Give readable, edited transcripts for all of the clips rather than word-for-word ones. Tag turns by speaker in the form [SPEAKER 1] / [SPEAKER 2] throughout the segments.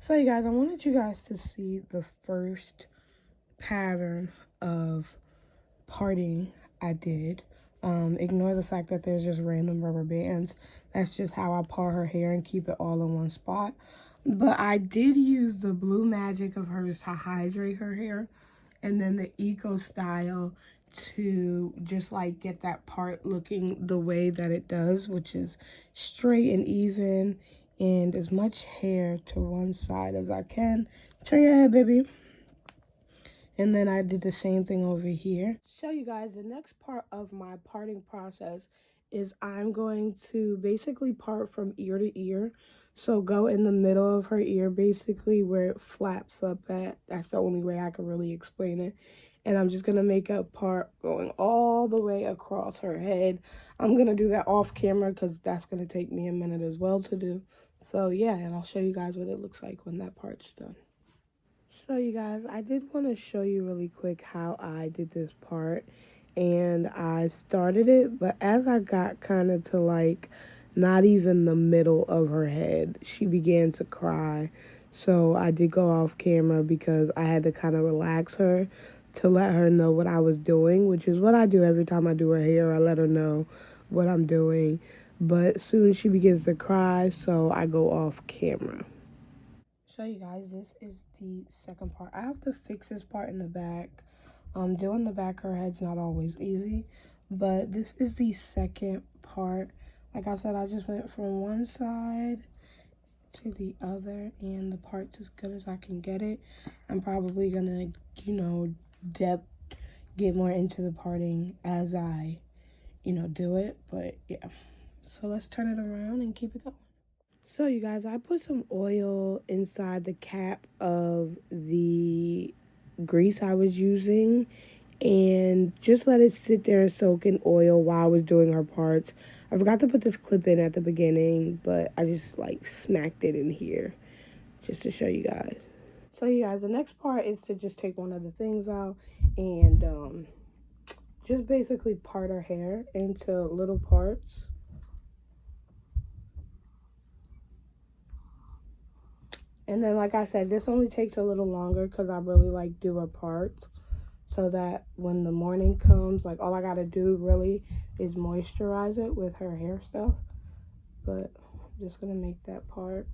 [SPEAKER 1] So you guys, I wanted you guys to see the first pattern of parting I did. Ignore the fact that there's just random rubber bands. That's just how I part her hair and keep it all in one spot. But I did use the Blue Magic of hers to hydrate her hair, and then the Eco Style to just like get that part looking the way that it does, which is straight and even and as much hair to one side as I can. Turn your head, baby. And then I did the same thing over here. Show you guys the next part of my parting process is I'm going to basically part from ear to ear. So go in the middle of her ear, basically where it flaps up at. That's the only way I can really explain it. And I'm just going to make a part going all the way across her head. I'm going to do that off camera because that's going to take me a minute as well to do. So yeah, and I'll show you guys what it looks like when that part's done. So you guys, I did want to show you really quick how I did this part, and I started it, but as I got kind of to like not even the middle of her head, she began to cry. So I did go off camera because I had to kind of relax her to let her know what I was doing, which is what I do every time I do her hair. I let her know what I'm doing, but soon she begins to cry, so I go off camera. So you guys, this is the second part. I have to fix this part in the back. Doing the back of her head's not always easy, but this is the second part. Like I said, I just went from one side to the other, and the part's as good as I can get it. I'm probably gonna, get more into the parting as I, do it, but yeah. So let's turn it around and keep it going. So you guys, I put some oil inside the cap of the grease I was using and just let it sit there and soak in oil while I was doing her parts. I forgot to put this clip in at the beginning, but I just like smacked it in here just to show you guys. So you guys, the next part is to just take one of the things out and just basically part her hair into little parts. And then, like I said, this only takes a little longer because I really like do her parts so that when the morning comes, like all I got to do really is moisturize it with her hair stuff. But I'm just going to make that part.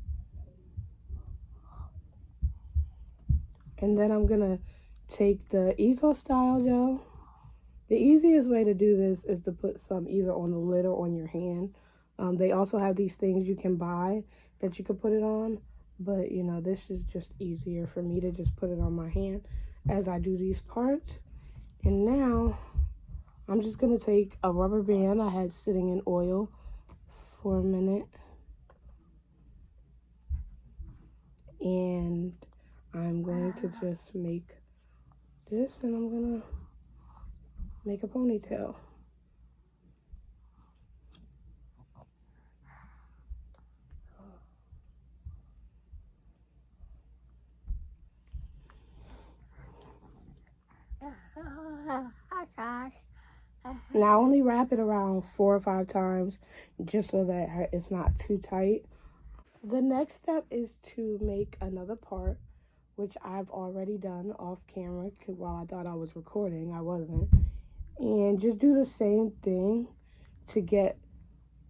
[SPEAKER 1] And then I'm going to take the Eco Style gel. The easiest way to do this is to put some either on the lid or on your hand. They also have these things you can buy that you can put it on. But, this is just easier for me to just put it on my hand as I do these parts. And now, I'm just going to take a rubber band I had sitting in oil for a minute. And I'm going to just make this, and I'm going to make a ponytail. Now, I only wrap it around 4 or 5 times just so that it's not too tight. The next step is to make another part, which I've already done off camera while I thought I was recording. I wasn't. And just do the same thing to get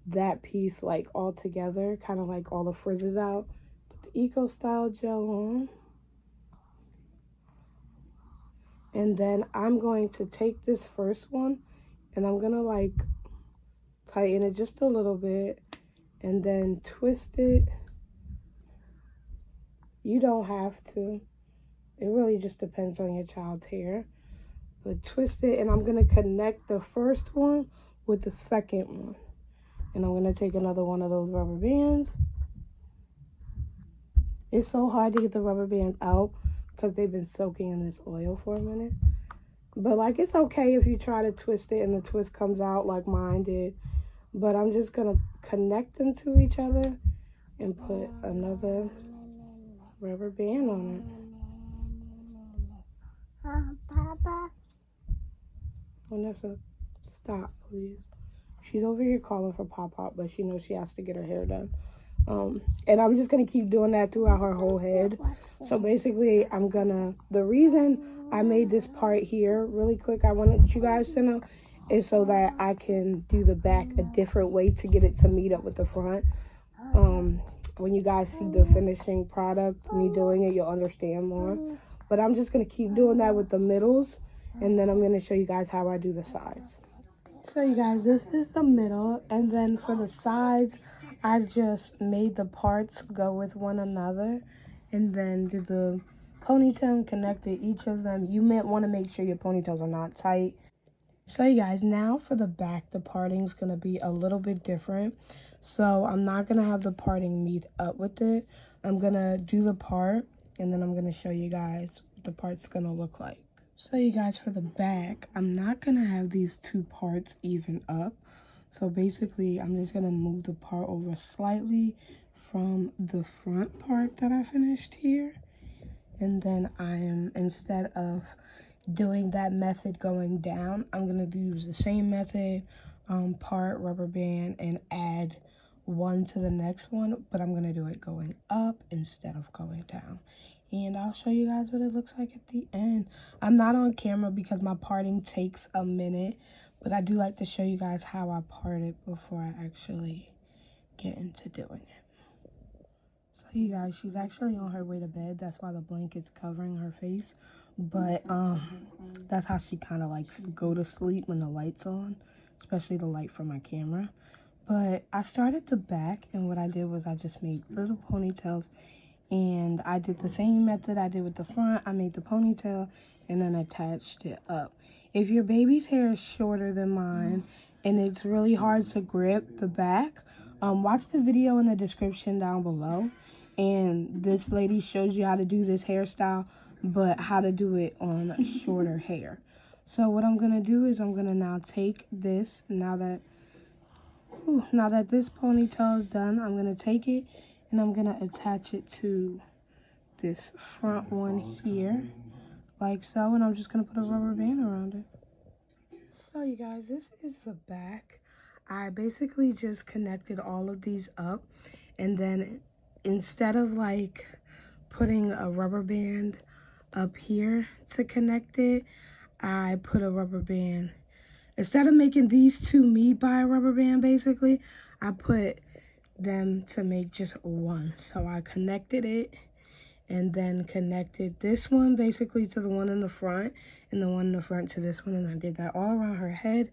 [SPEAKER 1] that piece like all together, kind of like all the frizzes out. Put the Eco Style gel on. And then I'm going to take this first one and I'm going to like tighten it just a little bit and then twist it. You don't have to. It really just depends on your child's hair. But twist it, and I'm going to connect the first one with the second one. And I'm going to take another one of those rubber bands. It's so hard to get the rubber bands out because they've been soaking in this oil for a minute. But, like, it's okay if you try to twist it and the twist comes out like mine did. But I'm just going to connect them to each other and put another rubber band on it. Papa. Vanessa, stop, please. She's over here calling for Pop-Pop, but she knows she has to get her hair done. And I'm just going to keep doing that throughout her whole head. So basically, the reason I made this part here really quick, I wanted you guys to know, is so that I can do the back a different way to get it to meet up with the front. When you guys see the finishing product, me doing it, you'll understand more. But I'm just going to keep doing that with the middles, and then I'm going to show you guys how I do the sides. So you guys, this is the middle, and then for the sides, I just made the parts go with one another, and then do the ponytail and connected each of them. You might want to make sure your ponytails are not tight. So you guys, now for the back, the parting is going to be a little bit different. So I'm not going to have the parting meet up with it. I'm going to do the part, and then I'm going to show you guys what the part's going to look like. So you guys, for the back, I'm not going to have these two parts even up. So basically, I'm just going to move the part over slightly from the front part that I finished here. And then instead of doing that method going down, I'm going to use the same method, part, rubber band, and add one to the next one. But I'm going to do it going up instead of going down. And I'll show you guys what it looks like at the end. I'm not on camera because my parting takes a minute, but I do like to show you guys how I part it before I actually get into doing it. So you guys, she's actually on her way to bed. That's why the blanket's covering her face. But that's how she kind of likes to go to sleep when the light's on, especially the light from my camera. But I started the back, and what I did was I just made little ponytails. And I did the same method I did with the front. I made the ponytail and then attached it up. If your baby's hair is shorter than mine and it's really hard to grip the back, watch the video in the description down below. And this lady shows you how to do this hairstyle, but how to do it on shorter hair. So what I'm going to do is I'm going to now take this, now that this ponytail is done, I'm going to take it and I'm going to attach it to this front one here, like so. And I'm just going to put a rubber band around it. So you guys, this is the back. I basically just connected all of these up. And then instead of like putting a rubber band up here to connect it, I put a rubber band. Instead of making these two meet by a rubber band, basically, I put them to make just one. So I connected it and then connected this one basically to the one in the front and the one in the front to this one, and I did that all around her head.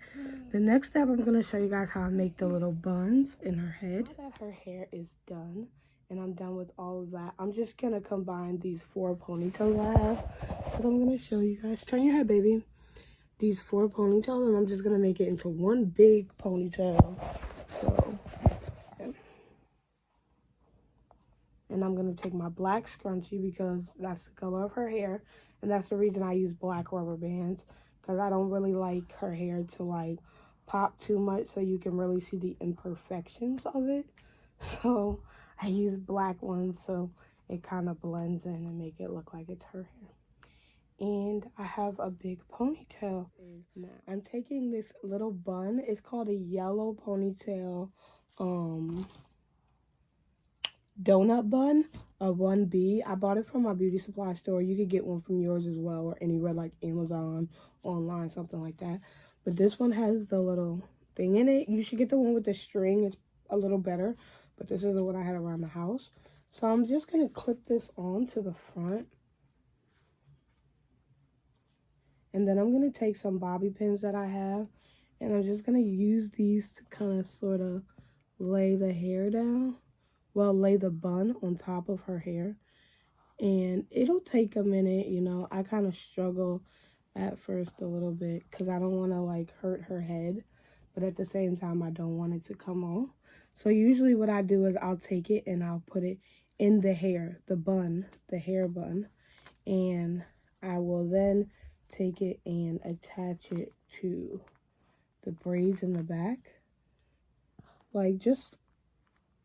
[SPEAKER 1] The next step, I'm going to show you guys how I make the little buns in her head. Now that her hair is done and I'm done with all of that, I'm just going to combine these 4 ponytails I have, but I'm going to show you guys. Turn your head, baby. These 4 ponytails, and I'm just going to make it into one big ponytail. So and I'm going to take my black scrunchie because that's the color of her hair. And that's the reason I use black rubber bands, because I don't really like her hair to like pop too much so you can really see the imperfections of it. So I use black ones so it kind of blends in and make it look like it's her hair. And I have a big ponytail. Now I'm taking this little bun. It's called a yellow ponytail donut bun, a 1B. I bought it from my beauty supply store. You could get one from yours as well, or anywhere like Amazon, online, something like that. But this one has the little thing in it. You should get the one with the string. It's a little better, but this is the one I had around the house. So I'm just going to clip this on to the front. And then I'm going to take some bobby pins that I have, and I'm just going to use these to kind of sort of lay the hair down. Well, lay the bun on top of her hair. And it'll take a minute, you know. I kind of struggle at first a little bit because I don't want to like hurt her head. But at the same time, I don't want it to come off. So usually what I do is I'll take it and I'll put it in the hair, the bun, the hair bun. And I will then take it and attach it to the braids in the back. Like just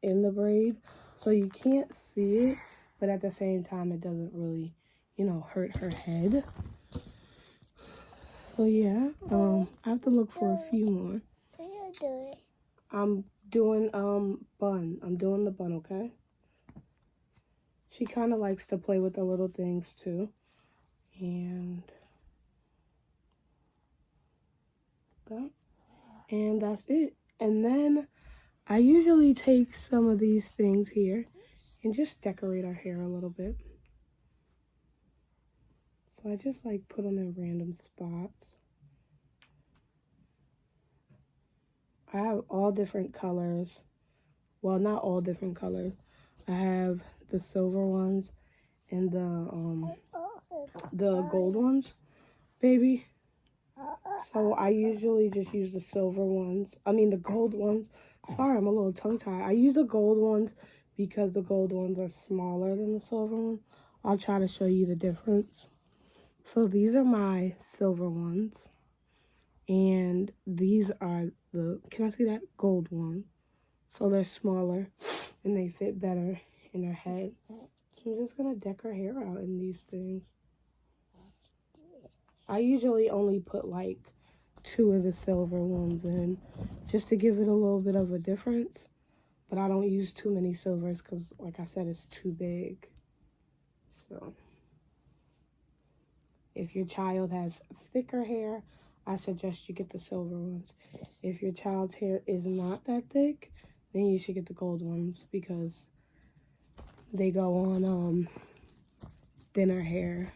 [SPEAKER 1] in the braid, so you can't see it, but at the same time it doesn't really, you know, hurt her head. So yeah, I have to look for a few more.
[SPEAKER 2] Can you do it?
[SPEAKER 1] I'm doing bun. I'm doing the bun, okay? She kind of likes to play with the little things too. And that. And that's it. And then I usually take some of these things here and just decorate our hair a little bit. So I just like put them in random spots. I have all different colors. Well, not all different colors. I have the silver ones and the gold ones, baby. So I usually just use the silver ones. I mean the gold ones. Sorry, I'm a little tongue-tied. I use the gold ones because the gold ones are smaller than the silver ones. I'll try to show you the difference. So these are my silver ones. And these are the, can I see that? Gold one. So they're smaller and they fit better in her head. So I'm just going to deck her hair out in these things. I usually only put like 2 of the silver ones in just to give it a little bit of a difference. But I don't use too many silvers because, like I said, it's too big. So if your child has thicker hair, I suggest you get the silver ones. If your child's hair is not that thick, then you should get the gold ones because they go on thinner hair.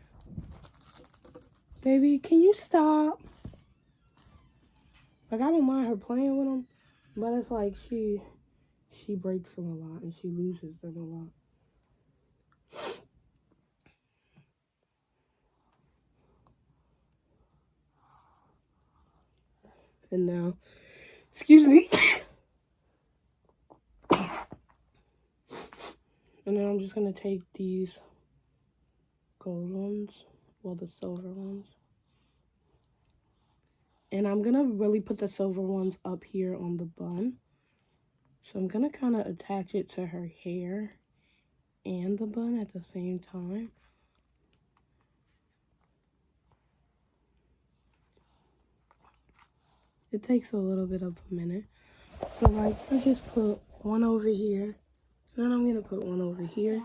[SPEAKER 1] Baby, can you stop? Like, I don't mind her playing with them, but it's like she breaks them a lot and she loses them a lot. And now, excuse me. And then I'm just going to take these gold ones, well, the silver ones. And I'm going to really put the silver ones up here on the bun. So I'm going to kind of attach it to her hair and the bun at the same time. It takes a little bit of a minute. So like, I just put one over here. Then I'm going to put one over here.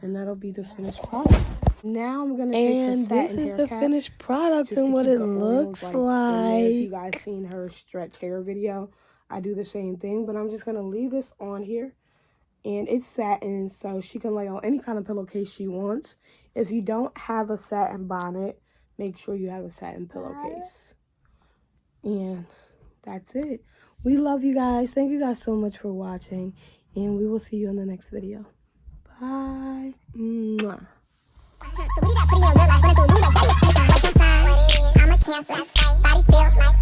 [SPEAKER 1] And that'll be the finished product. Now I'm going to take her satin hair cap. And this is the finished product and what it looks like. If you guys seen her stretch hair video, I do the same thing. But I'm just going to leave this on here. And it's satin, so she can lay on any kind of pillowcase she wants. If you don't have a satin bonnet, make sure you have a satin pillowcase. And that's it. We love you guys. Thank you guys so much for watching. And we will see you in the next video. Bye. Mwah. So we got pretty in real life, but I do like I'm a cancer, body built like